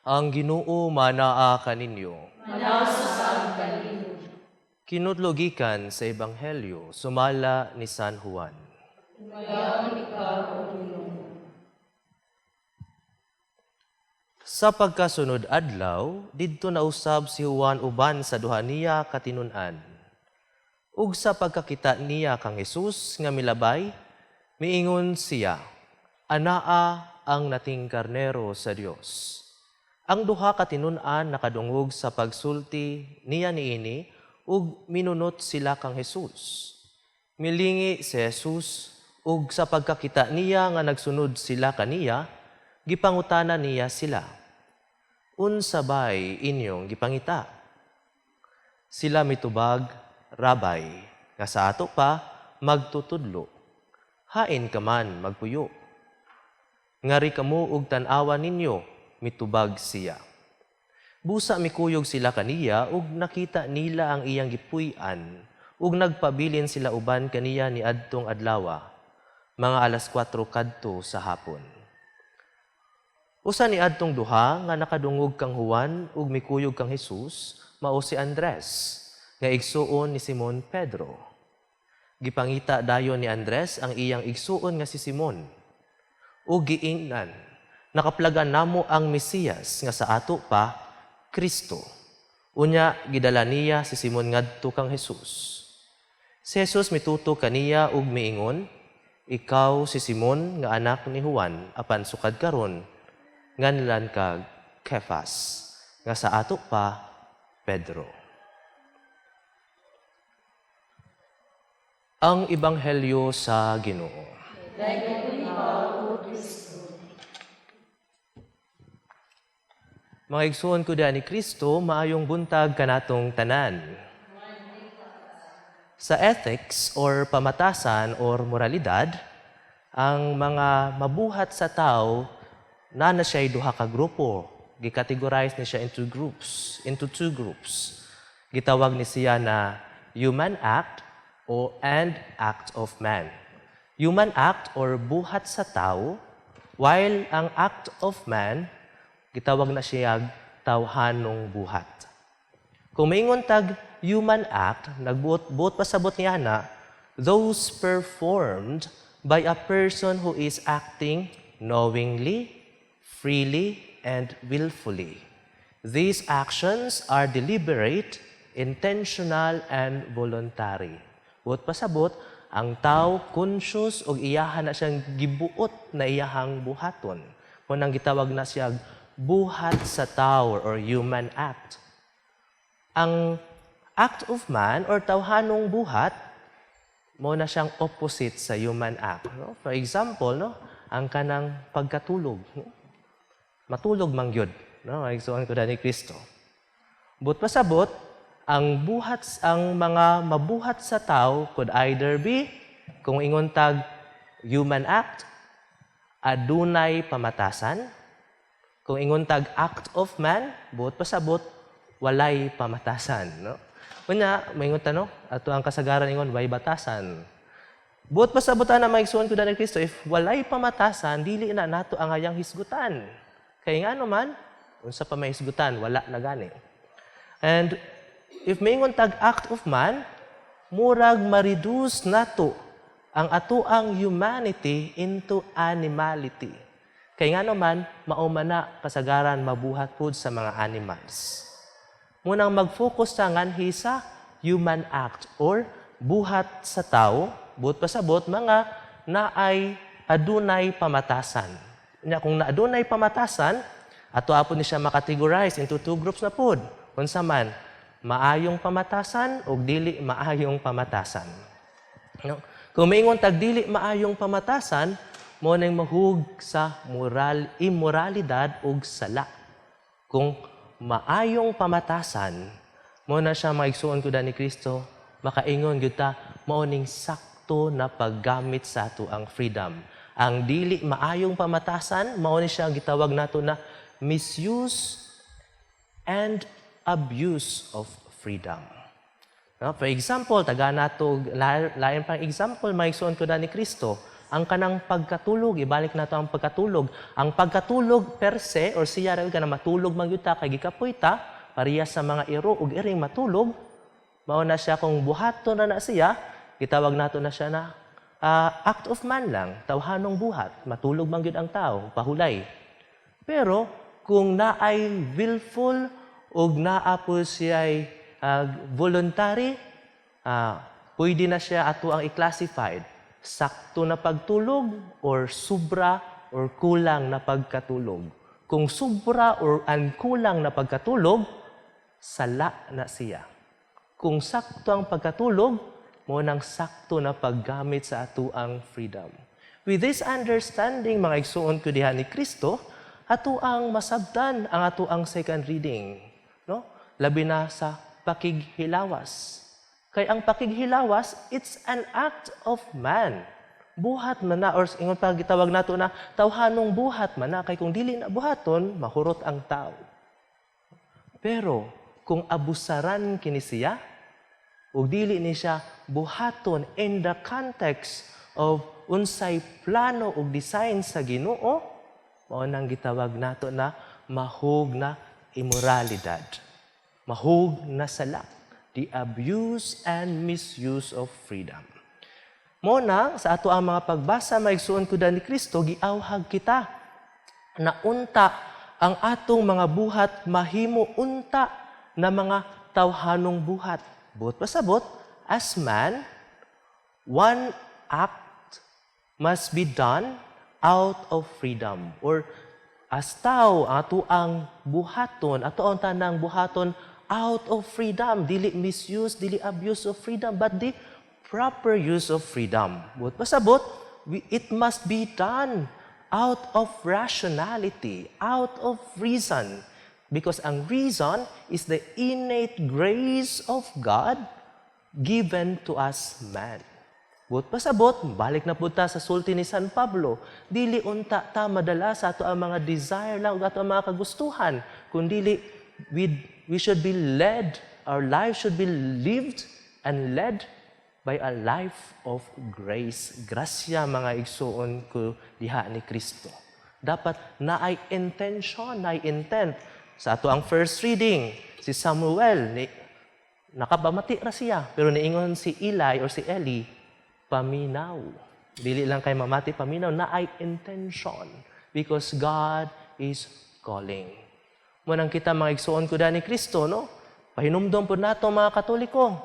Ang Ginoo manaa kaninyo. Manaw sa kalinyo. Kinutlogikan sa Ebanghelyo, sumala ni San Juan. Mayaon ikaw, O Ginoo. Sa pagkasunod adlaw, didto nausab si Juan uban sa duha niya katinun-an. Ug sa pagkakita niya kang Jesus nga milabay, miingon siya, anaa ang nating karnero sa Dios. Ang duha katinun-an nakadungog sa pagsulti niya niini ug minunot sila kang Jesus. Milingi si Jesus ug sa pagkakita niya nga nagsunod sila kaniya, gipangutana niya sila. Unsa bay inyong gipangita? Sila mitubag, Rabay, nga sa ato pa magtutudlo. Hain ka man magpuyo. Ngari kamo ug tan-awan ninyo, mitubag siya. Busa mikuyog sila kaniya ug nakita nila ang iyang gipuy-an ug nagpabilin sila uban kaniya ni adtong adlawa, mga alas 4 kadto sa hapon. Usa ni adtong duha nga nakadungog kang Juan ug mikuyog kang Jesus, mao si Andres, nga igsuon ni Simon Pedro. Gipangita dayon ni Andres ang iyang igsuon nga si Simon. Ug giingnan, nakaplagan namo ang Mesiyas nga sa ato pa Kristo. Unya gidala niya si Simon ngadto kang Jesus. Si Jesus mituto kaniya ug miingon, ikaw si Simon nga anak ni Juan, apan sukad karon nganlan kag Kefas, nga sa ato pa Pedro. Ang Ebanghelyo sa Ginoo. Dayon ikaw, O Kristo. Mga igsoon ko ni Kristo, maayong buntag kanatong tanan. Sa ethics or pamatasan or moralidad, ang mga mabuhat sa tao na siya'y duha ka grupo. Gikategorize ni siya into two groups. Gitawag ni siya na human act and act of man. Human act or buhat sa tao, while ang act of man, gitawag na siya tawhanong buhat. Kung maingon tag human act, nagbuot pasabot niya na, those performed by a person who is acting knowingly, freely, and willfully. These actions are deliberate, intentional, and voluntary. Buot pasabot, ang tao conscious og iyahan na siyang gibuot na iyahang buhaton. Kung nang gitawag na siya buhat sa tao or human act. Ang act of man or tawhanong buhat, mo na siyang opposite sa human act. No? For example, no, ang kanang pagkatulog. No? Matulog man gyud, no? Igsuon ko ni Kristo. Buot pasabot, ang mga mabuhat sa tao could either be, kung ingon tag human act, adunay pamatasan. Kung ingon tag act of man, buot pasabot, walay pamatasan. No? Kunya, maingon tanong, ato ang kasagaran ingon, way batasan. Buot pasabot na maigsuon ko ni Kristo, if walay pamatasan, dili na nato ang ayang hisgutan. Kaya nga naman, unsa pa may hisgutan, wala na gani. And if maingon tag act of man, murag ma-reduce nato ang atoang humanity into animality. Kaya nga naman, maumana kasagaran mabuhat pud sa mga animals. Munang mag-focus sa nganhi sa human act or buhat sa tao, buot pasabot, mga naay adunay pamatasan. Kung naadunay pamatasan, ato apod ni siya makategorize into two groups na pud. Unsa man, maayong pamatasan o dili maayong pamatasan. No? Kung maingon tag dili maayong pamatasan, mo nang mahug sa immoralidad ug sala. Kung maayong pamatasan, mo na siya maigsuon ko ni Kristo, makaingon gyud ta mao ning sakto na paggamit sa ato ang freedom. Ang dili maayong pamatasan, mao ni siya gitawag nato na misuse and abuse of freedom. No? For example, taga nato lain pang example maigsuon ko ni Kristo, ang kanang pagkatulog. Ibalik na to ang pagkatulog. Ang pagkatulog per se, or siya rin ka na matulog mangyuta, kay gikapoy ta, pareha sa mga iro, ug iring matulog, mao na siya kung buhaton na siya, gitawag nato na siya na act of man lang, tawhanong buhat, matulog man gyud ang tao, pahulay. Pero kung naay willful ug naa po siya voluntary, pwede na siya ato ang i-classified sakto na pagtulog or sobra or kulang na pagkatulog. Kung sobra or kulang na pagkatulog, sala na siya. Kung sakto ang pagkatulog, mo nang sakto na paggamit sa ato ang freedom. With this understanding, mga igsuon ko diha ni Kristo, ato ang masabdan ang ato ang second reading. No? Labi na sa pakighilawas. Kay ang pakighilawas, it's an act of man. Buhat man na, or ingon pa gitawag nato na, tawhanong buhat man na, kay kung dili na buhaton, mahurot ang tao. Pero, kung abusaran kini siya, ug dili ni siya buhaton in the context of unsay plano ug design sa Ginoo, mao nang gitawag nato na mahug na immoralidad. Mahug na sala, the abuse and misuse of freedom. Mo na sa ato ang mga pagbasa maigsuon ko ni Kristo, giawhag kita na unta ang atong mga buhat mahimo unta na mga tawhanong buhat. But pasabot, as man, one act must be done out of freedom. Or as tao, ato ang buhaton, ato ang tanang buhaton out of freedom. Dili misuse, dili abuse of freedom, but the proper use of freedom. But pasabot, it must be done out of rationality, out of reason. Because ang reason is the innate grace of God given to us man. But pasabot, balik na po ta sa sulti ni San Pablo, dili unta ta madala sa ato ang mga desire lang, ato ang mga kagustuhan, kundi we should be led, our life should be lived and led by a life of grace. Grasya, mga igsuon ko diha ni Kristo. Dapat naay intention, naay intent. Sa ato ang first reading, si Samuel, nakabamati ra siya, pero niingon si Eli or si Eli, paminaw. Dili lang kay mamati, paminaw, na ay intention. Because God is calling. Munang kita mga igsuon ko ni Kristo, no? Pahinumdom po nato mga Katoliko.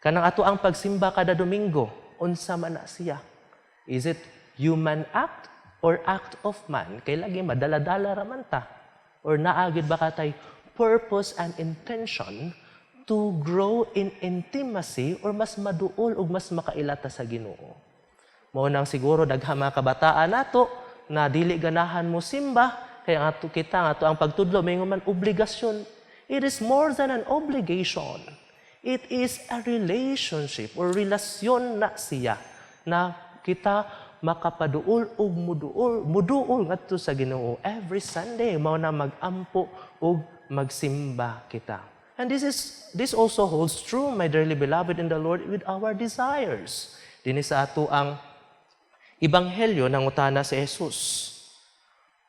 Kanang ato ang pagsimba kada Domingo, unsa man na siya. Is it human act or act of man? Kay lagi madala-dala raman ta. Or naagid ba katay purpose and intention to grow in intimacy or mas maduol o mas makailata sa Ginoo. Mao nang siguro daghang mga kabataan nato na dili ganahan mo simba, kaya ato kita ato ang pagtudlo mayingon man obligasyon. It is more than an obligation. It is a relationship or relasyon na siya na kita makapaduol o muduol ngadto sa Ginoo every Sunday mao na magampo o magsimba kita. And this also holds true, my dearly beloved in the Lord, with our desires. Dinhi sa ato ang ebanghelyo nangutana si Jesus.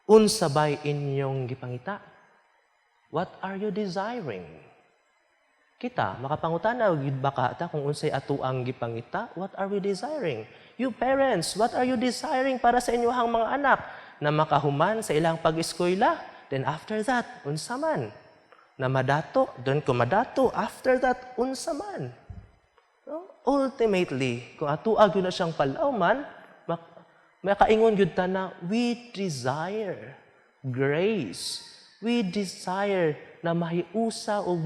Unsa bay inyong gipangita? What are you desiring? Kita makapangutana gid baka ta kung unsay ato ang gipangita, what are we desiring? You parents, what are you desiring para sa inyong mga anak na makahuman sa ilang pag-eskwela? Then after that, unsa man? Na madato, doon ko madato. After that, unsa man? No? Ultimately, kung ato agyo na siyang palawman, makaingon gyud ta na we desire grace. We desire na mahiusa o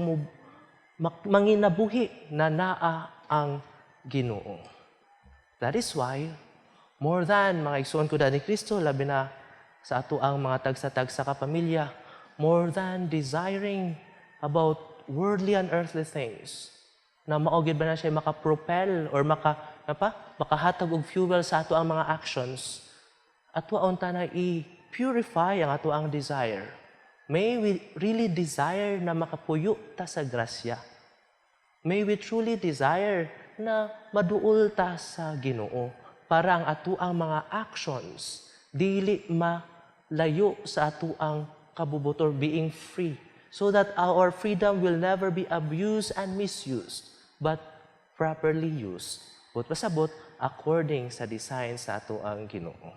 manginabuhi na naa ang Ginoo. That is why, more than mga igsoon ko ni Kristo, labi na sa ato ang mga tagsa-tagsa kapamilya, more than desiring about worldly and earthly things, na maugid ba na siya makapropel or makahatag og fuel sa ato ang mga actions, ato ang tanay i-purify ang ato ang desire. May we really desire na makapuyo ta sa grasya. May we truly desire na maduol ta sa Ginoo. para ang atuang mga actions dili malayo sa atuang kabubutor, being free, so that our freedom will never be abused and misused, but properly used. But pasabot according sa design sa atuang Ginoo.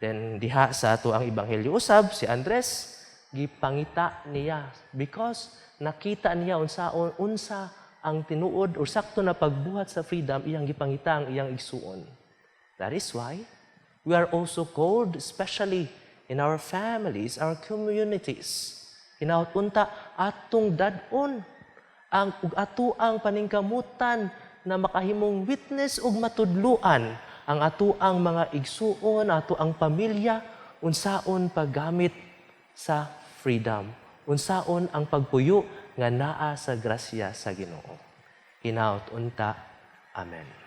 Then diha sa atuang ebanghelyo usab si Andres gipangita niya because nakita niya unsa ang tinuod o sakto na pagbuhat sa freedom iyang gipangita ang iyang igsuon. That is why we are also called, especially in our families, our communities. Hinaut-unta atong dadon ang atuang paningkamutan na makahimong witness ug matudluan ang atuang mga igsuon, atuang pamilya, unsaon paggamit sa freedom. Unsaon ang pagpuyo nga naa sa grasya sa Ginoo. Hinaut-unta. Amen.